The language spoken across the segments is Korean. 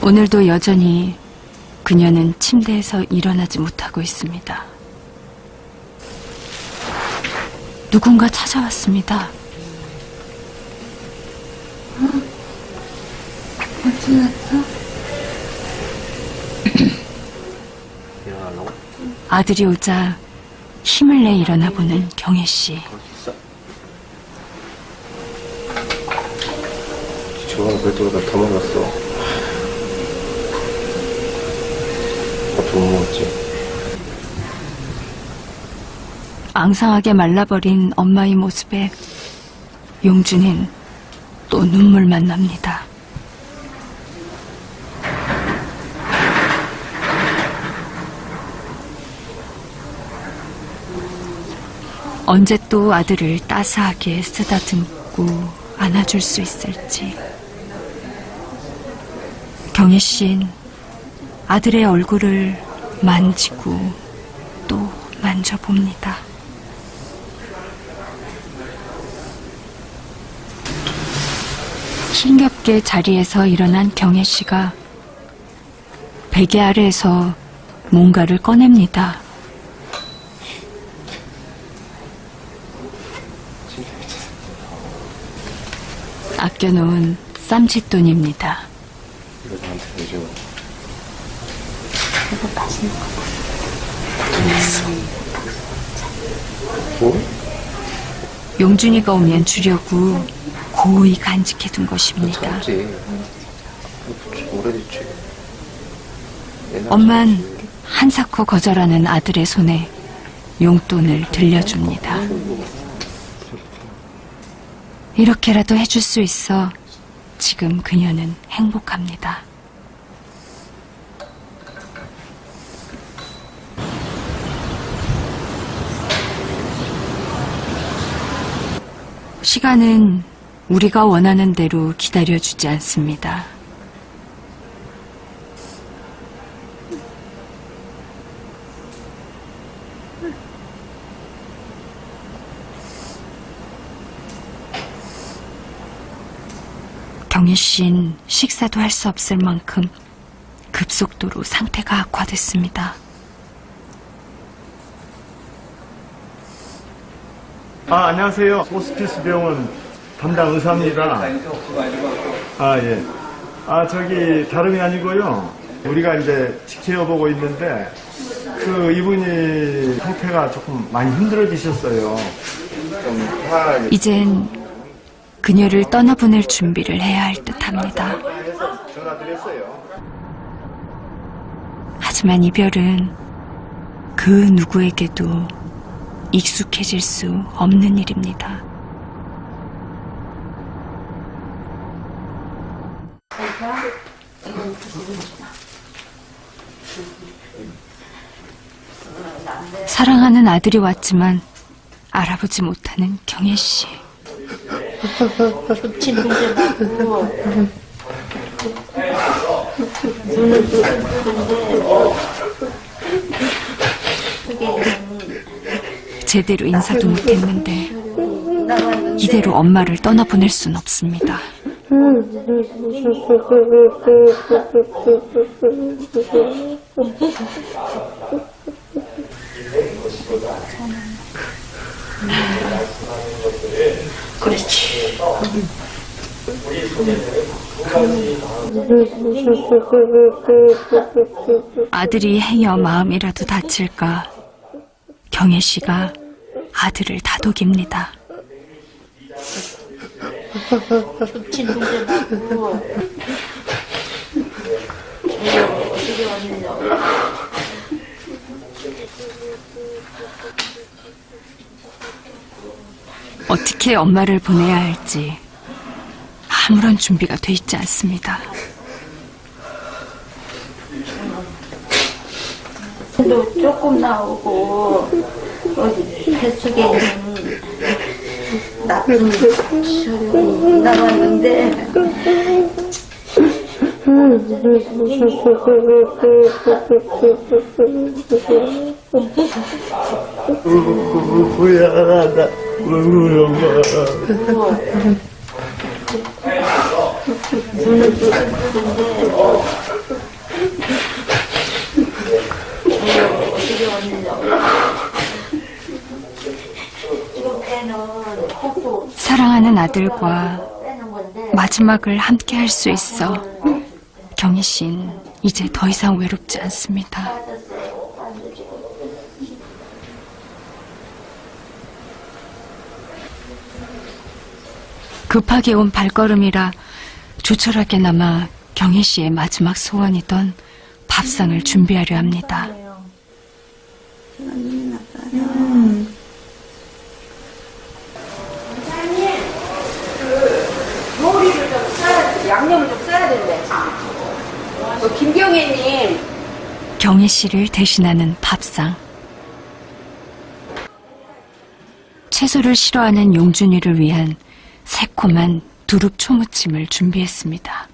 오늘도 여전히 그녀는 침대에서 일어나지 못하고 있습니다. 누군가 찾아왔습니다. 어디 갔어? 일어나려고? 아들이 오자 힘을 내 일어나 보는 경혜 씨. 저거는 그래도 더 먹었어. 밥도 못 먹었지. 앙상하게 말라버린 엄마의 모습에 용준인 또 눈물만 납니다. 언제 또 아들을 따스하게 쓰다듬고 안아줄 수 있을지. 경혜 씨는 아들의 얼굴을 만지고 또 만져봅니다. 힘겹게 자리에서 일어난 경혜 씨가 베개 아래에서 뭔가를 꺼냅니다. 아껴놓은 쌈짓돈입니다. 이거 나한테 해줘. 이거 맛있는 거. 뭐? 용준이가 오면 주려고 고이 간직해둔 것입니다. 참지. 오래됐지. 엄만 한사코 거절하는 아들의 손에 용돈을 들려줍니다. 이렇게라도 해줄 수 있어 지금 그녀는 행복합니다. 시간은 우리가 원하는 대로 기다려주지 않습니다. 경혜 씨는 식사도 할 수 없을 만큼 급속도로 상태가 악화됐습니다. 안녕하세요. 호스피스 병원 담당 의사입니다. 예. 저기 다름이 아니고요. 우리가 이제 지켜보고 있는데 이분이 상태가 조금 많이 힘들어지셨어요. 이젠 그녀를 떠나보낼 준비를 해야 할 듯합니다. 전화드렸어요. 하지만 이별은 그 누구에게도 익숙해질 수 없는 일입니다. 사랑하는 아들이 왔지만 알아보지 못하는 경혜 씨. 진동제 나고 제대로 인사도 못했는데 이대로 엄마를 떠나보낼 순 없습니다. 그렇지. 아들이 행여 마음이라도 다칠까 경혜 씨가 아들을 다독입니다. 진동제 나고 어떻게 왔느냐고. 어떻게 엄마를 보내야 할지 아무런 준비가 돼 있지 않습니다. 도 조금 나오고 뱃속에 있는 나쁜 혈이 나왔는데 미안하다. 엄마. 눈을 뜨는데 어떻게 왔느냐고. 이렇게는 호수 사랑하는 아들과 빼는 건데 마지막을 함께 할 수 있어 경희 씨는 이제 더 이상 외롭지 않습니다. 빠졌어요. 빠져지고. 급하게 온 발걸음이라 조촐하게나마 경희 씨의 마지막 소원이던 밥상을 준비하려 합니다. 머리를 좀 써야, 양념을 좀 써야 된대. 김경애님. 경희 씨를 대신하는 밥상. 채소를 싫어하는 용준이를 위한 새콤한 두릅 초무침을 준비했습니다.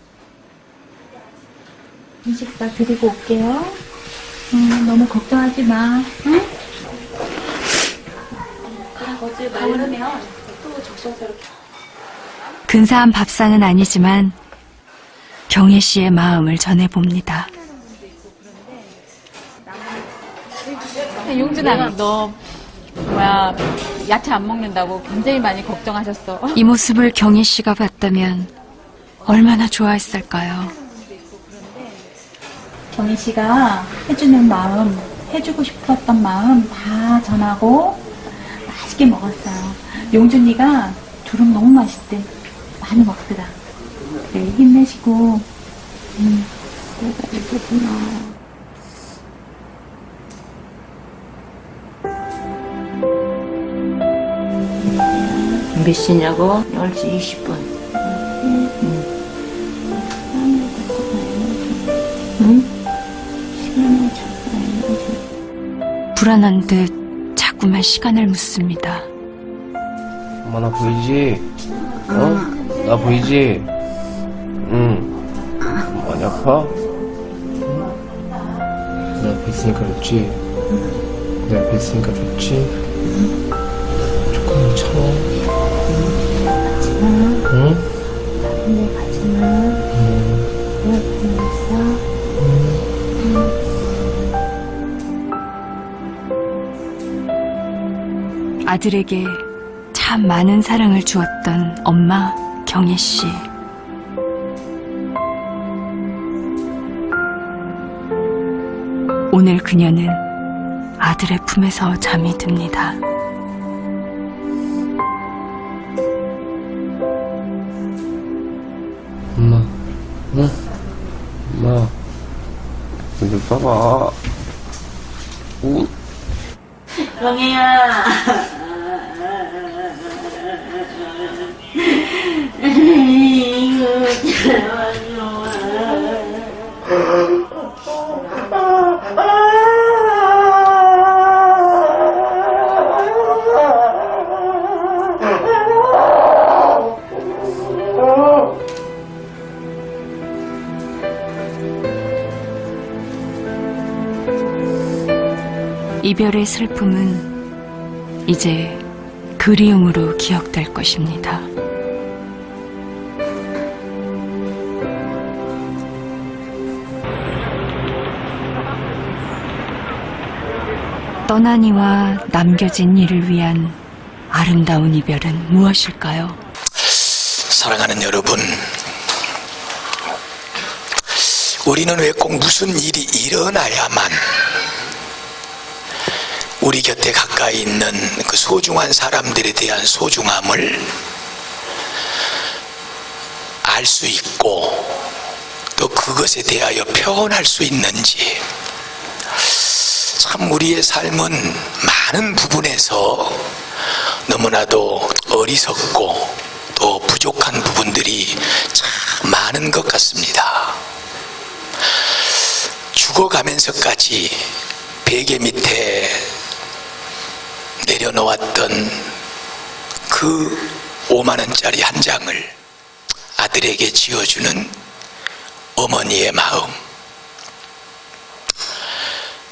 음식 다 드리고 올게요. 너무 걱정하지 마. 응? 어제 말르면 또 적셔스럽게. 근사한 밥상은 아니지만 경희 씨의 마음을 전해봅니다. 용준아, 너 야채 안 먹는다고 굉장히 많이 걱정하셨어. 이 모습을 경희 씨가 봤다면 얼마나 좋아했을까요? 경희 씨가 해주는 마음, 해주고 싶었던 마음 다 전하고 맛있게 먹었어요. 용준이가 두릅 너무 맛있대. 많이 먹더라. 그래, 힘내시고. 내가 이거구나. 몇 시냐고? 10시 20분. 시간을 자꾸 알려줘. 불안한 듯 자꾸만 시간을 묻습니다. 엄마 나 보이지? 어? 나 보이지? 응. 많이 아파? 응? 내 앞에 있으니까 좋지? 내 앞에 있으니까 좋지? 조금만 참아. 응? 근데 가지마. 내 옆에 있어. 아들에게 참 많은 사랑을 주었던 엄마 경희 씨. 오늘 그녀는 아들의 품에서 잠이 듭니다. 엄마, 응? 엄마, 이거 봐봐. 응? 경혜야. 이거 이별의 슬픔은 이제 그리움으로 기억될 것입니다. 떠나니와 남겨진 이를 위한 아름다운 이별은 무엇일까요? 사랑하는 여러분, 우리는 왜 꼭 무슨 일이 일어나야만 우리 곁에 가까이 있는 그 소중한 사람들에 대한 소중함을 알 수 있고 또 그것에 대하여 표현할 수 있는지. 참 우리의 삶은 많은 부분에서 너무나도 어리석고 또 부족한 부분들이 참 많은 것 같습니다. 죽어가면서까지 베개 밑에 내려놓았던 그 5만 원짜리 한 장을 아들에게 지어주는 어머니의 마음.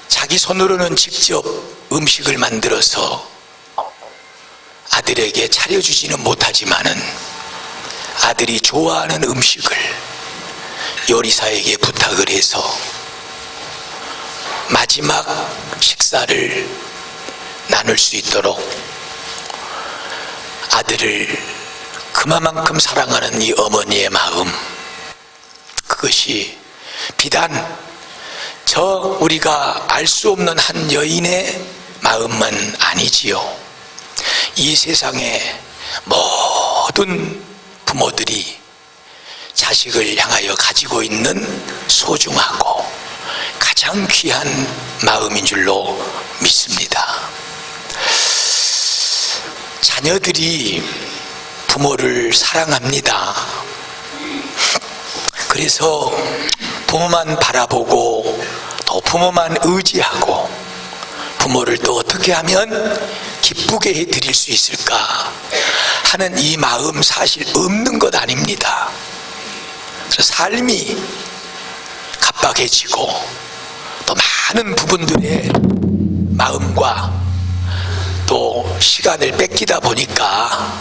자기 손으로는 직접 음식을 만들어서 아들에게 차려주지는 못하지만은 아들이 좋아하는 음식을 요리사에게 부탁을 해서 마지막 식사를 나눌 수 있도록 아들을 그만큼 사랑하는 이 어머니의 마음, 그것이 비단 저 우리가 알 수 없는 한 여인의 마음만 아니지요. 이 세상의 모든 부모들이 자식을 향하여 가지고 있는 소중하고 가장 귀한 마음인 줄로 믿습니다. 자녀들이 부모를 사랑합니다. 그래서 부모만 바라보고 또 부모만 의지하고 부모를 또 어떻게 하면 기쁘게 해드릴 수 있을까 하는 이 마음 사실 없는 것 아닙니다. 그래서 삶이 갑박해지고 또 많은 부분들의 마음과 또 시간을 뺏기다 보니까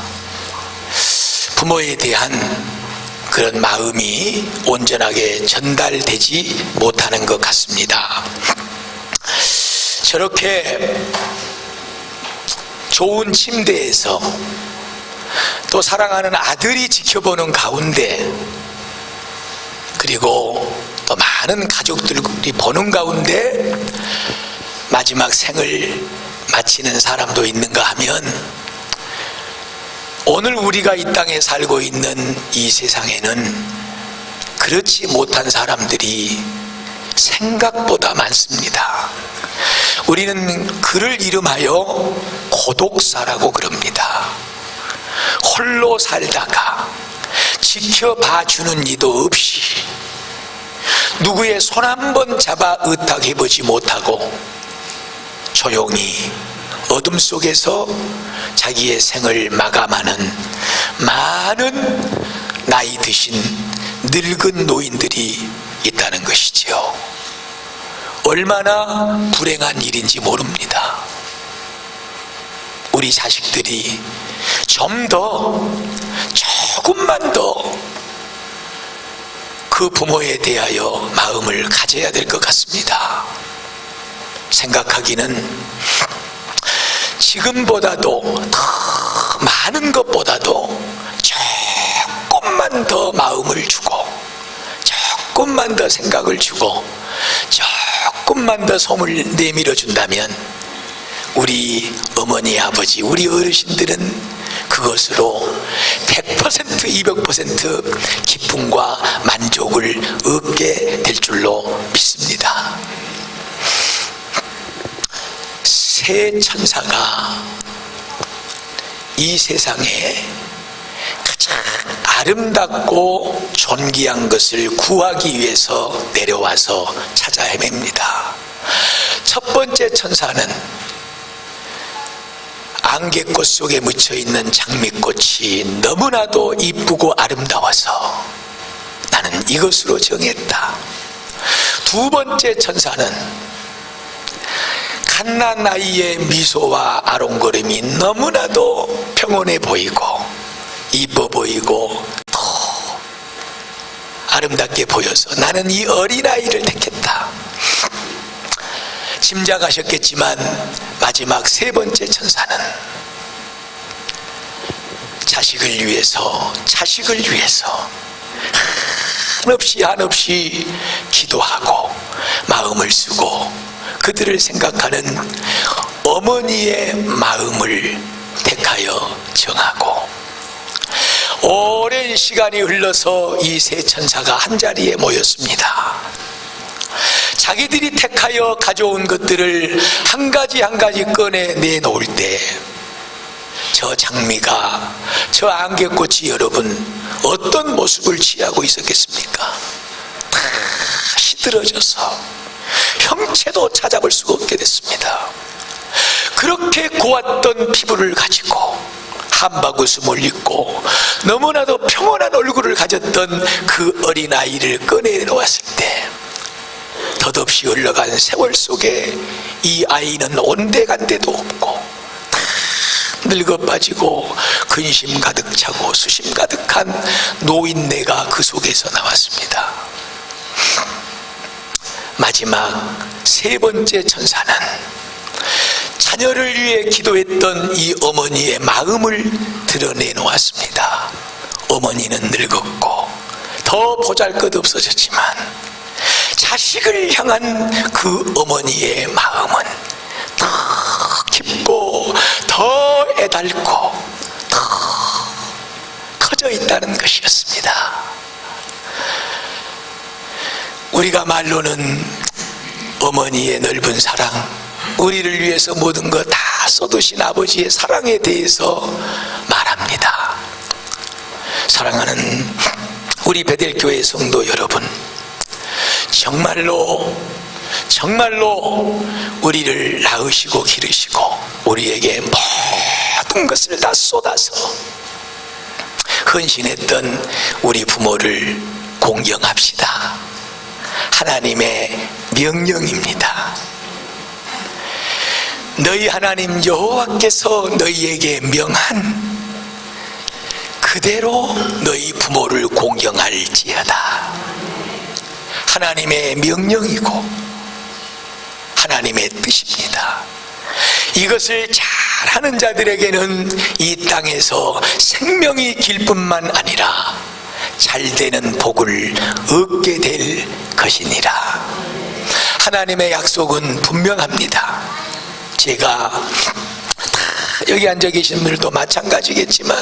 부모에 대한 그런 마음이 온전하게 전달되지 못하는 것 같습니다. 저렇게 좋은 침대에서 또 사랑하는 아들이 지켜보는 가운데, 그리고 또 많은 가족들이 보는 가운데 마지막 생을 마치는 사람도 있는가 하면, 오늘 우리가 이 땅에 살고 있는 이 세상에는 그렇지 못한 사람들이 생각보다 많습니다. 우리는 그를 이름하여 고독사라고 그럽니다. 홀로 살다가 지켜봐주는 이도 없이 누구의 손 한번 잡아 의탁해보지 못하고 조용히 어둠 속에서 자기의 생을 마감하는 많은 나이 드신 늙은 노인들이 있다는 것이지요. 얼마나 불행한 일인지 모릅니다. 우리 자식들이 좀 더, 조금만 더 그 부모에 대하여 마음을 가져야 될 것 같습니다. 생각하기는 지금보다도 더 많은 것보다도 조금만 더 마음을 주고, 조금만 더 생각을 주고, 조금만 더 손을 내밀어 준다면 우리 어머니, 아버지, 우리 어르신들은 그것으로 100%, 200% 기쁨과 만족을 얻게 될 줄로 믿습니다. 새 천사가 이 세상에 가장 아름답고 존귀한 것을 구하기 위해서 내려와서 찾아 헤맵니다. 첫 번째 천사는 안개꽃 속에 묻혀있는 장미꽃이 너무나도 이쁘고 아름다워서 나는 이것으로 정했다. 두 번째 천사는 갓난 나이의 미소와 아롱거림이 너무나도 평온해 보이고 이뻐 보이고 더 아름답게 보여서 나는 이 어린아이를 택했다. 짐작하셨겠지만 마지막 세 번째 천사는 자식을 위해서 한없이 기도하고 마음을 쓰고 그들을 생각하는 어머니의 마음을 택하여 정하고, 오랜 시간이 흘러서 이 세 천사가 한자리에 모였습니다. 자기들이 택하여 가져온 것들을 한 가지 한 가지 꺼내 내놓을 때 저 장미가, 저 안개꽃이 여러분 어떤 모습을 취하고 있었겠습니까? 다 시들어져서 형체도 찾아볼 수가 없게 됐습니다. 그렇게 고왔던 피부를 가지고 한바구음을 입고 너무나도 평온한 얼굴을 가졌던 그 어린아이를 꺼내놓았을 때 덧없이 흘러간 세월 속에 이 아이는 온데간데도 없고 다 늙어 빠지고 근심 가득 차고 수심 가득한 노인네가 그 속에서 나왔습니다. 마지막 세 번째 천사는 자녀를 위해 기도했던 이 어머니의 마음을 드러내 놓았습니다. 어머니는 늙었고 더 보잘것없어졌지만 자식을 향한 그 어머니의 마음은 더 깊고 더 애달고 더 커져 있다는 것이었습니다. 우리가 말로는 어머니의 넓은 사랑, 우리를 위해서 모든 것 다 쏟으신 아버지의 사랑에 대해서 말합니다. 사랑하는 우리 베델교회 성도 여러분, 정말로 우리를 낳으시고 기르시고 우리에게 모든 것을 다 쏟아서 헌신했던 우리 부모를 공경합시다. 하나님의 명령입니다. 너희 하나님 여호와께서 너희에게 명한 그대로 너희 부모를 공경할지어다. 하나님의 명령이고 하나님의 뜻입니다. 이것을 잘하는 자들에게는 이 땅에서 생명이 길 뿐만 아니라 잘되는 복을 얻게 될 것이니라. 하나님의 약속은 분명합니다. 제가 여기 앉아 계신 분들도 마찬가지겠지만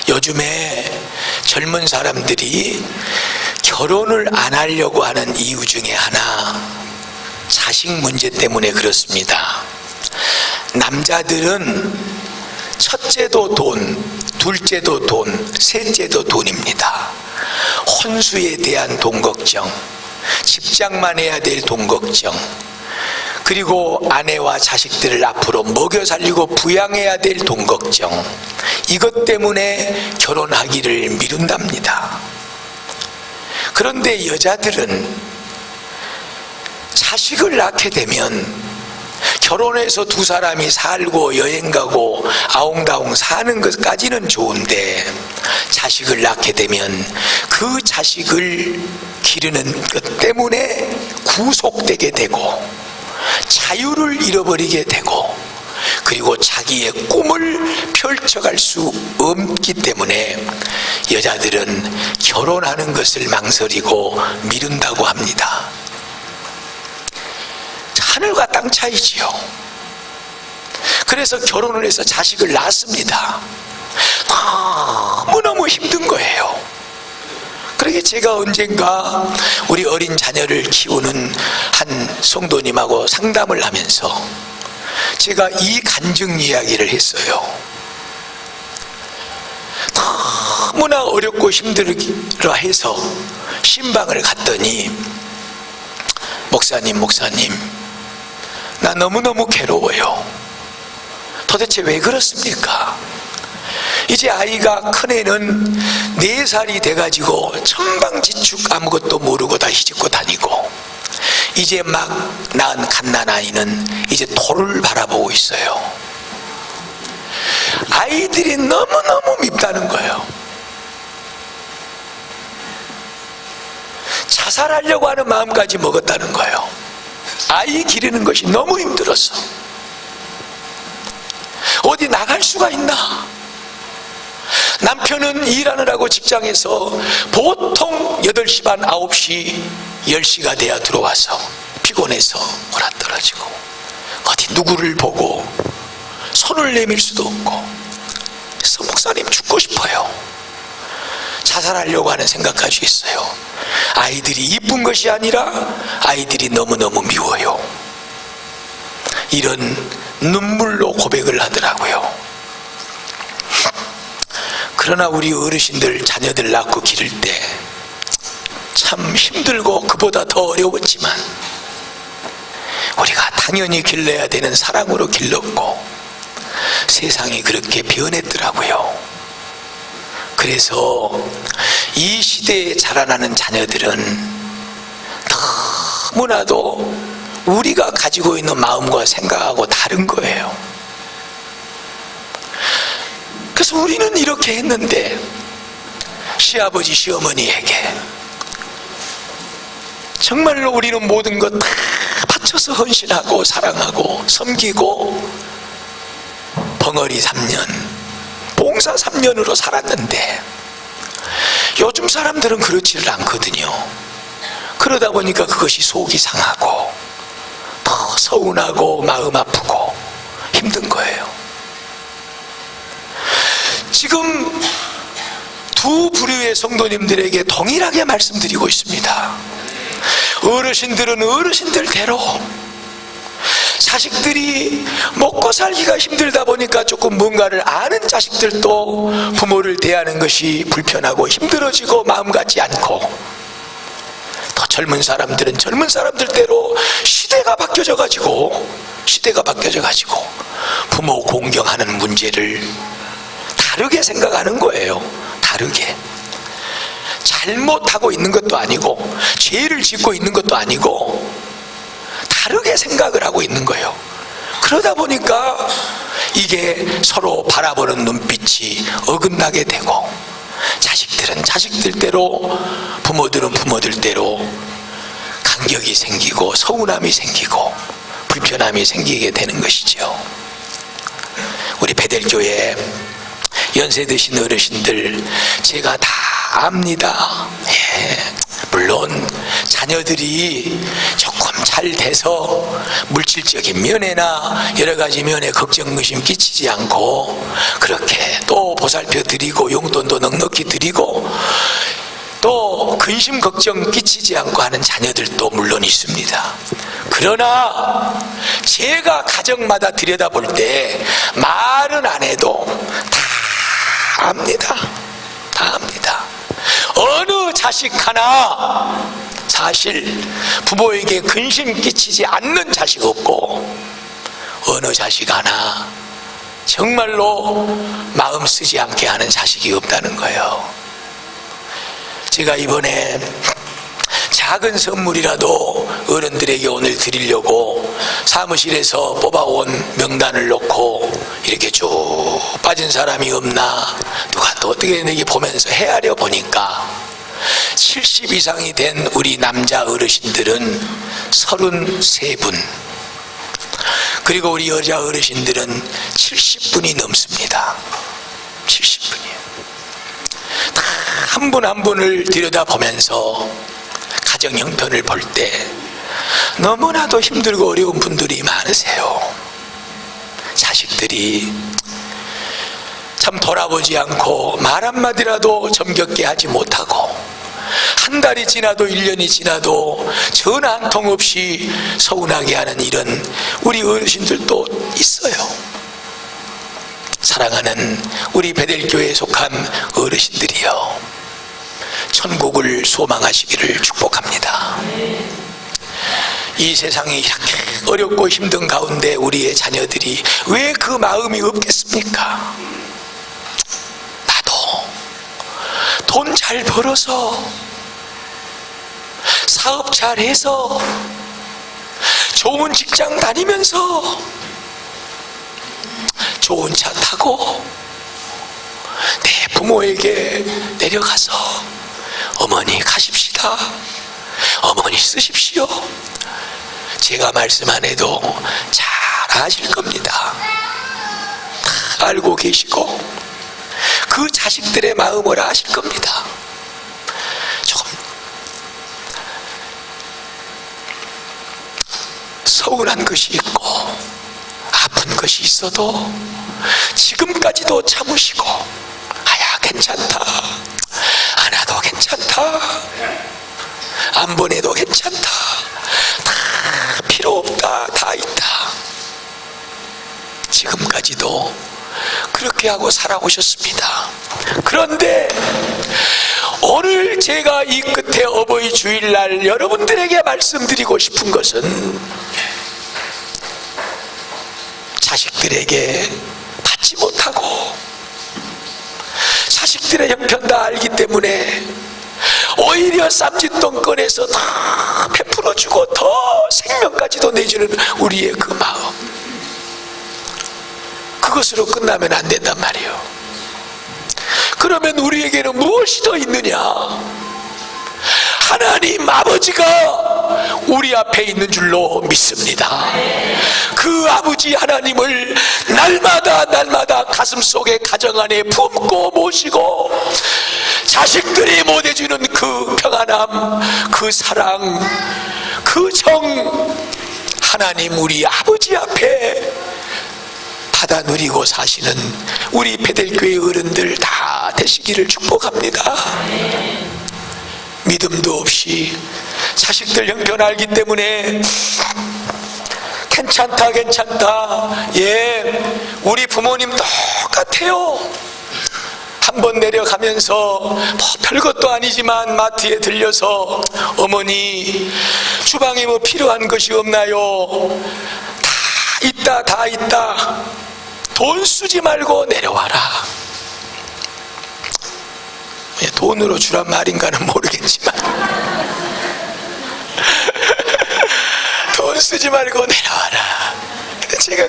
요즘에 젊은 사람들이 결혼을 안 하려고 하는 이유 중에 하나, 자식 문제 때문에 그렇습니다. 남자들은 첫째도 돈, 둘째도 돈, 셋째도 돈입니다. 혼수에 대한 돈 걱정, 집장만 해야 될 돈 걱정, 그리고 아내와 자식들을 앞으로 먹여 살리고 부양해야 될 돈 걱정, 이것 때문에 결혼하기를 미룬답니다. 그런데 여자들은 자식을 낳게 되면 결혼해서 두 사람이 살고 여행 가고 아웅다웅 사는 것까지는 좋은데 자식을 낳게 되면 그 자식을 기르는 것 때문에 구속되게 되고 자유를 잃어버리게 되고 그리고 자기의 꿈을 펼쳐갈 수 없기 때문에 여자들은 결혼하는 것을 망설이고 미룬다고 합니다. 하늘과 땅 차이지요. 그래서 결혼을 해서 자식을 낳습니다. 너무너무 힘든 거예요. 그러게 제가 언젠가 우리 어린 자녀를 키우는 한 성도님하고 상담을 하면서 제가 이 간증 이야기를 했어요. 너무나 어렵고 힘들어 해서 신방을 갔더니 목사님 나 너무너무 괴로워요. 도대체 왜 그렇습니까? 이제 아이가 큰애는 4살이 돼가지고 천방지축 아무것도 모르고 다 희짓고 다니고 이제 막 낳은 갓난아이는 이제 돌을 바라보고 있어요. 아이들이 너무너무 밉다는 거예요. 자살하려고 하는 마음까지 먹었다는 거예요. 아이 기르는 것이 너무 힘들었어. 어디 나갈 수가 있나? 남편은 일하느라고 직장에서 보통 8시 반, 9시, 10시가 돼야 들어와서 피곤해서 몰아떨어지고 어디 누구를 보고 손을 내밀 수도 없고 그래서 목사님 죽고 싶어요. 자살하려고 하는 생각까지 있어요. 아이들이 이쁜 것이 아니라 아이들이 너무너무 미워요. 이런 눈물로 고백을 하더라고요. 그러나 우리 어르신들 자녀들 낳고 기를 때 참 힘들고 그보다 더 어려웠지만 우리가 당연히 길러야 되는 사랑으로 길렀고 세상이 그렇게 변했더라고요. 그래서 이 시대에 자라나는 자녀들은 너무나도 우리가 가지고 있는 마음과 생각하고 다른 거예요. 그래서 우리는 이렇게 했는데 시아버지 시어머니에게 정말로 우리는 모든 것 다 바쳐서 헌신하고 사랑하고 섬기고 벙어리 3년 봉사 3년으로 살았는데 요즘 사람들은 그렇지를 않거든요. 그러다 보니까 그것이 속이 상하고 더 서운하고 마음 아프고 힘든 거예요. 지금 두 부류의 성도님들에게 동일하게 말씀드리고 있습니다. 어르신들은 어르신들대로, 자식들이 먹고 살기가 힘들다 보니까 조금 뭔가를 아는 자식들도 부모를 대하는 것이 불편하고 힘들어지고 마음 같지 않고, 더 젊은 사람들은 젊은 사람들대로 시대가 바뀌어져 가지고 부모 공경하는 문제를 다르게 생각하는 거예요. 다르게. 잘못하고 있는 것도 아니고 죄를 짓고 있는 것도 아니고 다르게 생각을 하고 있는 거예요. 그러다 보니까 이게 서로 바라보는 눈빛이 어긋나게 되고, 자식들은 자식들대로, 부모들은 부모들대로 간격이 생기고 서운함이 생기고 불편함이 생기게 되는 것이죠. 우리 베델교회 연세 드신 어르신들 제가 다 압니다. 물론 자녀들이 조금 잘 돼서 물질적인 면에나 여러 가지 면에 걱정 의심 끼치지 않고 그렇게 또 보살펴 드리고 용돈도 넉넉히 드리고 또 근심 걱정 끼치지 않고 하는 자녀들도 물론 있습니다. 그러나 제가 가정마다 들여다볼 때 말은 안 해도 다 압니다. 다 압니다. 어느 자식 하나 사실 부모에게 근심 끼치지 않는 자식 없고, 어느 자식 하나 정말로 마음 쓰지 않게 하는 자식이 없다는 거예요. 제가 이번에 작은 선물이라도 어른들에게 오늘 드리려고 사무실에서 뽑아온 명단을 놓고 이렇게 쭉 빠진 사람이 없나, 누가 또 어떻게 내게 보면서 헤아려 보니까 70 이상이 된 우리 남자 어르신들은 33분, 그리고 우리 여자 어르신들은 70분이 넘습니다. 70분이에요. 다 한 분 한 분을 들여다보면서 가정 형편을 볼 때 너무나도 힘들고 어려운 분들이 많으세요. 자식들이 참 돌아보지 않고 말 한마디라도 정겹게 하지 못하고, 한 달이 지나도 1년이 지나도 전화 한 통 없이 서운하게 하는 이런 우리 어르신들도 있어요. 사랑하는 우리 베델교회에 속한 어르신들이요, 천국을 소망하시기를 축복합니다. 이 세상이 이렇게 어렵고 힘든 가운데 우리의 자녀들이 왜 그 마음이 없겠습니까? 나도 돈 잘 벌어서 사업 잘해서 좋은 직장 다니면서 좋은 차 타고 내 부모에게 내려가서 어머니 가십시다, 어머니 쓰십시오, 제가 말씀 안 해도 잘 아실 겁니다. 다 알고 계시고 그 자식들의 마음을 아실 겁니다. 조금 서운한 것이 있고 아픈 것이 있어도 지금까지도 참으시고, 아야 괜찮다, 안 와도 괜찮다, 안 보내도 괜찮다, 다 필요 없다, 다 있다, 지금까지도 그렇게 하고 살아오셨습니다. 그런데 오늘 제가 이 끝에 어버이 주일날 여러분들에게 말씀드리고 싶은 것은, 자식들에게 받지 못하고 자식들의 형편 다 알기 때문에 오히려 쌈짓돈 꺼내서 다 베풀어주고 더 생명까지도 내주는 우리의 그 마음, 그것으로 끝나면 안 된단 말이에요. 그러면 우리에게는 무엇이 더 있느냐? 하나님 아버지가 우리 앞에 있는 줄로 믿습니다. 그 아버지 하나님을 날마다 가슴속에 가정 안에 품고 모시고 자식들이 못해주는 그 평안함, 그 사랑, 그 정, 하나님 우리 아버지 앞에 받아 누리고 사시는 우리 베델교회 어른들 다 되시기를 축복합니다. 믿음도 없이 자식들 형편 알기 때문에 괜찮다, 예, 우리 부모님 똑같아요. 한번 내려가면서 뭐 별것도 아니지만 마트에 들려서 어머니 주방에 뭐 필요한 것이 없나요? 다 있다. 돈 쓰지 말고 내려와라. 돈으로 주란 말인가는 모르겠지만 돈 쓰지 말고 내려와라. 제가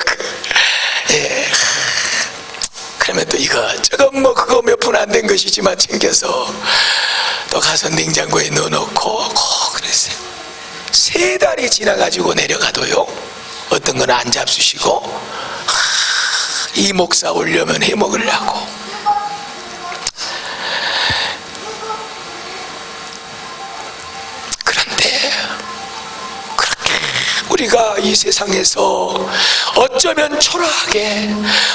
그러면 또 저거 뭐 그거 몇 푼 안 된 것이지만 챙겨서 또 가서 냉장고에 넣어놓고 그랬어요. 3달이 지나가지고 내려가도요, 어떤 건 안 잡수시고 이 목사 오려면 해 먹으려고. 우리가 이 세상에서 어쩌면 초라하게,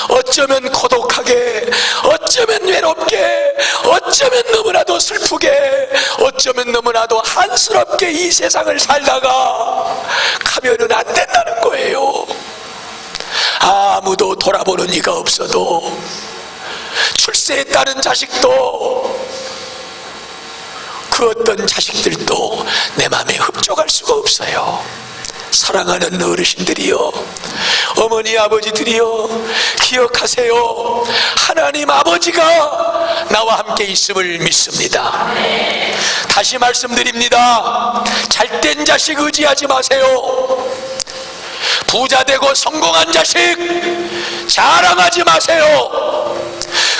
어쩌면 고독하게, 어쩌면 외롭게, 어쩌면 너무나도 슬프게, 어쩌면 너무나도 한스럽게 이 세상을 살다가 가면은 안 된다는 거예요. 아무도 돌아보는 이가 없어도, 출세했다는 자식도, 그 어떤 자식들도 내 마음에 흡족할 수가 없어요. 사랑하는 어르신들이여, 어머니 아버지들이여, 기억하세요. 하나님 아버지가 나와 함께 있음을 믿습니다. 다시 말씀드립니다. 잘된 자식 의지하지 마세요. 부자 되고 성공한 자식 자랑하지 마세요.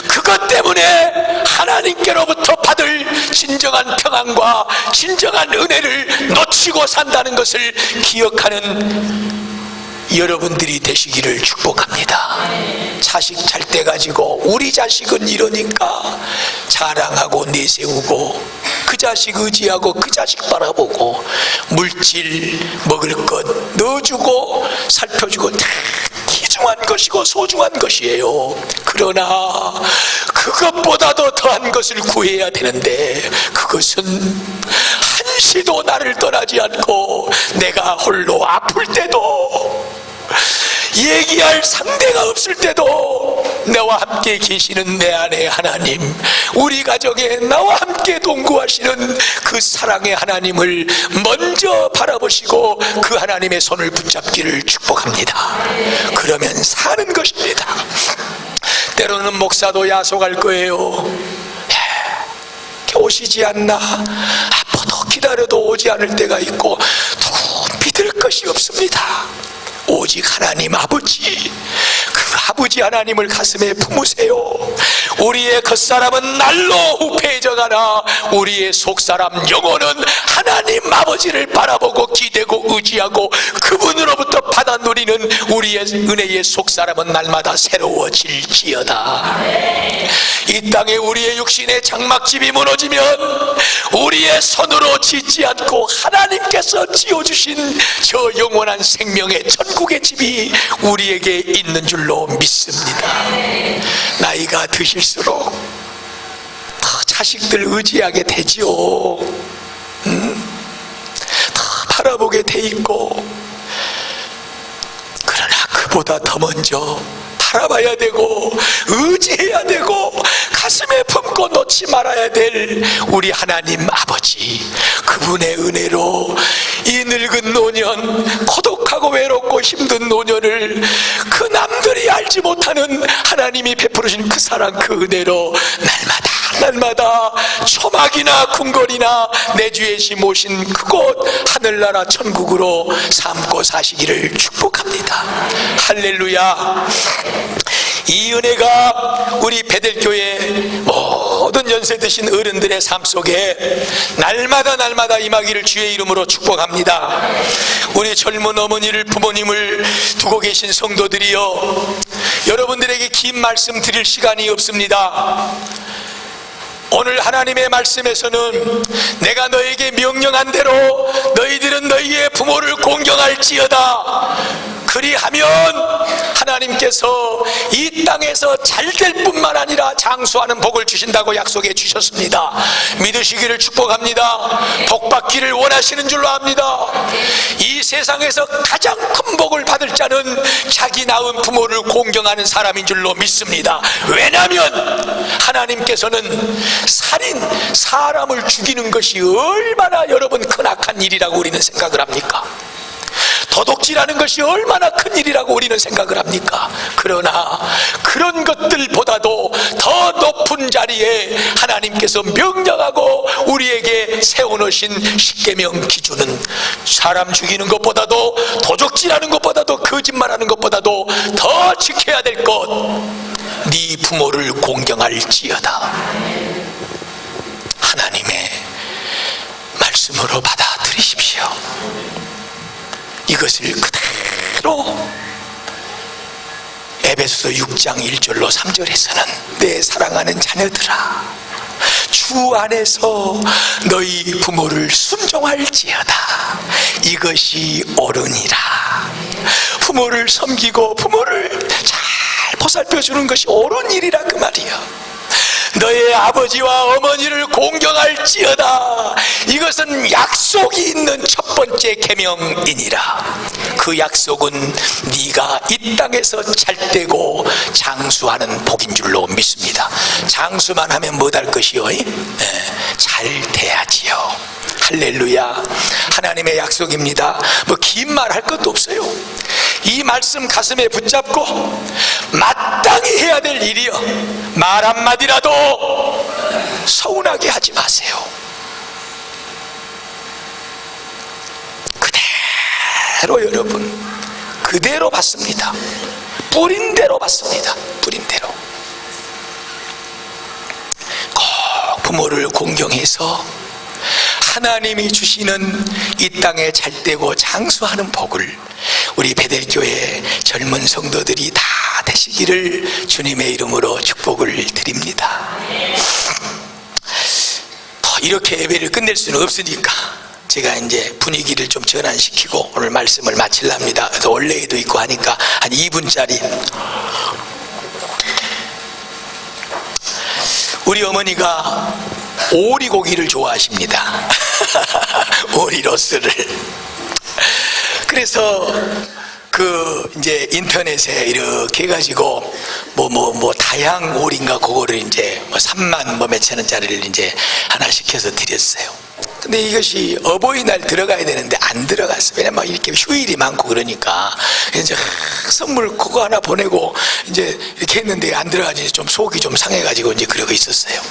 그것 때문에 하나님께로부터 받을 진정한 평안과 진정한 은혜를 놓치고 산다는 것을 기억하는 여러분들이 되시기를 축복합니다. 자식 잘 때 가지고 우리 자식은 이러니까 자랑하고 내세우고, 그 자식 의지하고 그 자식 바라보고 물질 먹을 것 넣어주고 살펴주고 다 귀중한 것이고 소중한 것이에요. 그러나 그것보다도 더한 것을 구해야 되는데, 그것은 한시도 나를 떠나지 않고 내가 홀로 아플 때도, 얘기할 상대가 없을 때도 나와 함께 계시는 내 안에 하나님, 우리 가정에 나와 함께 동거하시는 그 사랑의 하나님을 먼저 바라보시고 그 하나님의 손을 붙잡기를 축복합니다. 그러면 사는 것입니다. 때로는 목사도 야속할 거예요. 오시지 않나, 아파도 기다려도 오지 않을 때가 있고 누구 믿을 것이 없습니다. 오직 하나님 아버지, 그 아버지 하나님을 가슴에 품으세요. 우리의 겉사람은 날로 후패해져가나 우리의 속사람 영혼은 하나님 아버지를 바라보고 기대고 의지하고 그분으로부터 받아 누리는 우리의 은혜의 속사람은 날마다 새로워질지어다. 이 땅에 우리의 육신의 장막집이 무너지면 우리의 손으로 짓지 않고 하나님께서 지어주신 저 영원한 생명의 천국의 집이 우리에게 있는 줄로 믿습니다. 나이가 드실수록 더 자식들 의지하게 되지요. 더 바라보게 돼 있고, 그러나 그보다 더 먼저 바라봐야 되고 의지해야 되고 가슴에 품고 놓지 말아야 될 우리 하나님 아버지, 그분의 은혜로 이 늙은 노년, 고독하고 외롭고 힘든 노년을 그 남들이 알지 못하는 하나님이 베풀으신 그 사랑, 그 은혜로 날마다 초막이나 궁궐이나 내주의 시 모신 그곳 하늘나라 천국으로 삼고 사시기를 축복합니다. 할렐루야. 이 은혜가 우리 베델교회 연세 드신 어른들의 삶 속에 날마다 임하기를 주의 이름으로 축복합니다. 우리 젊은 어머니를, 부모님을 두고 계신 성도들이여, 여러분들에게 긴 말씀 드릴 시간이 없습니다. 오늘 하나님의 말씀에서는 내가 너에게 명령한 대로 너희들은 너희의 부모를 공경할지어다, 그리하면 하나님께서 이 땅에서 잘 될 뿐만 아니라 장수하는 복을 주신다고 약속해 주셨습니다. 믿으시기를 축복합니다. 복 받기를 원하시는 줄로 압니다. 이 세상에서 가장 큰 복을 받을 자는 자기 낳은 부모를 공경하는 사람인 줄로 믿습니다. 왜냐하면 하나님께서는 살인, 사람을 죽이는 것이 얼마나 여러분 큰 악한 일이라고 우리는 생각을 합니까? 도둑질하는 것이 얼마나 큰 일이라고 우리는 생각을 합니까? 그러나 그런 것들보다도 더 높은 자리에 하나님께서 명령하고 우리에게 세워놓으신 십계명 기준은 사람 죽이는 것보다도, 도둑질하는 것보다도, 거짓말하는 것보다도 더 지켜야 될 것, 네 부모를 공경할지어다. 하나님의 말씀으로 받아들이십시오. 이것을 그대로 에베소서 6장 1절로 3절에서는 내 사랑하는 자녀들아, 주 안에서 너희 부모를 순종할지어다, 이것이 옳으니라. 부모를 섬기고 부모를 잘 보살펴주는 것이 옳은 일이라 그 말이야. 너의 아버지와 어머니를 공경할지어다, 이것은 약속이 있는 첫 번째 계명이니라. 그 약속은 네가 이 땅에서 잘되고 장수하는 복인 줄로 믿습니다. 장수만 하면 못할 것이요? 잘 돼야지요. 할렐루야. 하나님의 약속입니다. 뭐 긴 말 할 것도 없어요. 이 말씀 가슴에 붙잡고 마땅히 해야 될 일이요, 말 한마디라도 서운하게 하지 마세요. 그대로 여러분, 그대로 받습니다. 뿌린 대로 받습니다. 뿌린 대로. 꼭 부모를 공경해서 하나님이 주시는 이 땅에 잘되고 장수하는 복을 우리 베델교회 젊은 성도들이 다 되시기를 주님의 이름으로 축복을 드립니다. 이렇게 예배를 끝낼 수는 없으니까 제가 이제 분위기를 좀 전환시키고 오늘 말씀을 마치랍니다. 그래서 원래에도 있고 하니까 한 2분짜리. 우리 어머니가 오리고기를 좋아하십니다. 오리로스를. 그래서 이제 인터넷에 이렇게 해가지고 다양 오리인가 그거를 이제 3만 몇천 원짜리를 이제 하나 시켜서 드렸어요. 근데 이것이 어버이날 들어가야 되는데 안 들어갔어. 왜냐면 이렇게 휴일이 많고 그러니까 이제 선물 그거 하나 보내고 이제 이렇게 했는데 안 들어가지 좀 속이 좀 상해가지고 이제 그러고 있었어요.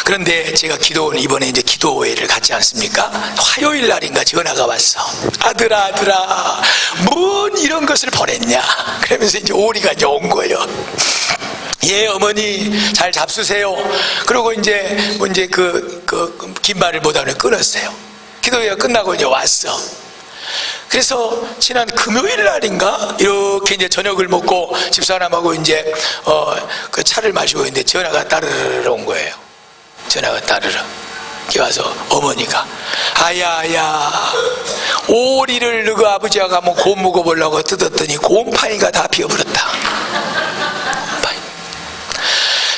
그런데 제가 이번에 이제 기도회를 갔지 않습니까? 화요일 날인가 전화가 왔어. 아들아, 뭔 이런 것을 보냈냐? 그러면서 이제 오리가 이제 온 거예요. 예, 어머니 잘 잡수세요. 그러고 이제 긴 말을 못하면 끊었어요. 기도회가 끝나고 이제 왔어. 그래서 지난 금요일 날인가 이렇게 이제 저녁을 먹고 집사람하고 이제 그 차를 마시고 있는데 전화가 따르르 온 거예요. 전화가 따르르. 이렇게 와서 어머니가 아야 오리를 너가 아버지가 가면 곰 먹어보려고 뜯었더니 곰팡이가 다 피어버렸다.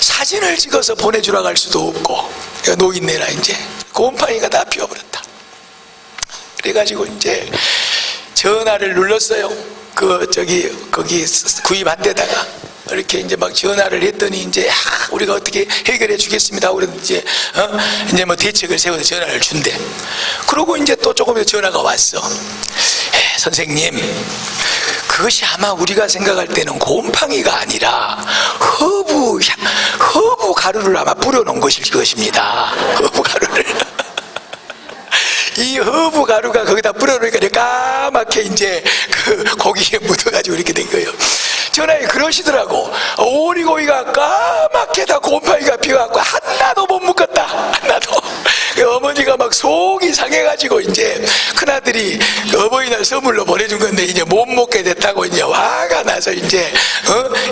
사진을 찍어서 보내주라 갈 수도 없고 노인네라 이제 곰팡이가 다 피어버렸다. 그래가지고 이제 전화를 눌렀어요. 거기 구입한 데다가 이렇게 이제 막 전화를 했더니 이제 우리가 어떻게 해결해 주겠습니다. 그래서 이제 뭐 대책을 세워서 전화를 준대. 그러고 이제 또 조금 더 전화가 왔어. 선생님, 그것이 아마 우리가 생각할 때는 곰팡이가 아니라 허브 가루를 아마 뿌려놓은 것일 것입니다. 허브 가루를. 이 허브 가루가 거기다 뿌려놓으니까 까맣게 이제 그 고기에 묻어가지고 이렇게 된 거예요. 전화에 그러시더라고. 오리고기가 까맣게 다 곰팡이가 피어갖고 한 하나도 못 묶었다. 하나도. 어머니가 막 속이 상해가지고 이제 큰아들이 어버이날 선물로 보내준 건데 이제 못 먹게 됐다고 이제 화가 나서 이제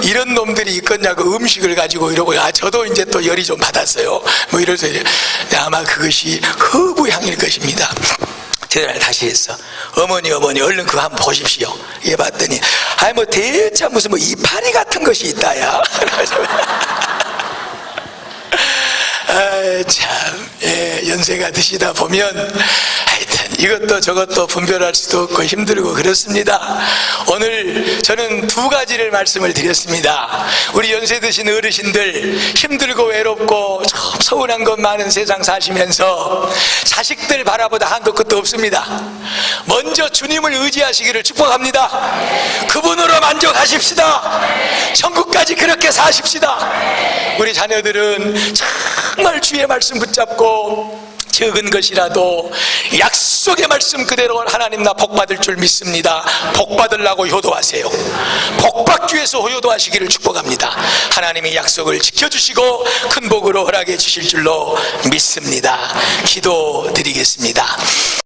이런 놈들이 있겠냐고 음식을 가지고 이러고 저도 이제 또 열이 좀 받았어요. 뭐 이래서 이제 아마 그것이 허브향일 것입니다. 제가 다시 했어. 어머니 얼른 그거 한번 보십시오. 예, 봤더니 아니 뭐 대체 무슨 뭐 이파리 같은 것이 있다야. 아, 참, 예, 연세가 드시다 보면 하여튼 이것도 저것도 분별할 수도 없고 힘들고 그렇습니다. 오늘 저는 두 가지를 말씀을 드렸습니다. 우리 연세 드신 어르신들 힘들고 외롭고 참 서운한 것 많은 세상 사시면서 자식들 바라보다 한도 끝도 없습니다. 먼저 주님을 의지하시기를 축복합니다. 그분으로 만족하십시다. 천국까지 그렇게 사십시다. 우리 자녀들은 정말 주의 말씀 붙잡고 적은 것이라도 약속의 말씀 그대로 하나님 나 복받을 줄 믿습니다. 복받으려고 효도하세요. 복받기 위해서 효도하시기를 축복합니다. 하나님이 약속을 지켜주시고 큰 복으로 허락해 주실 줄로 믿습니다. 기도드리겠습니다.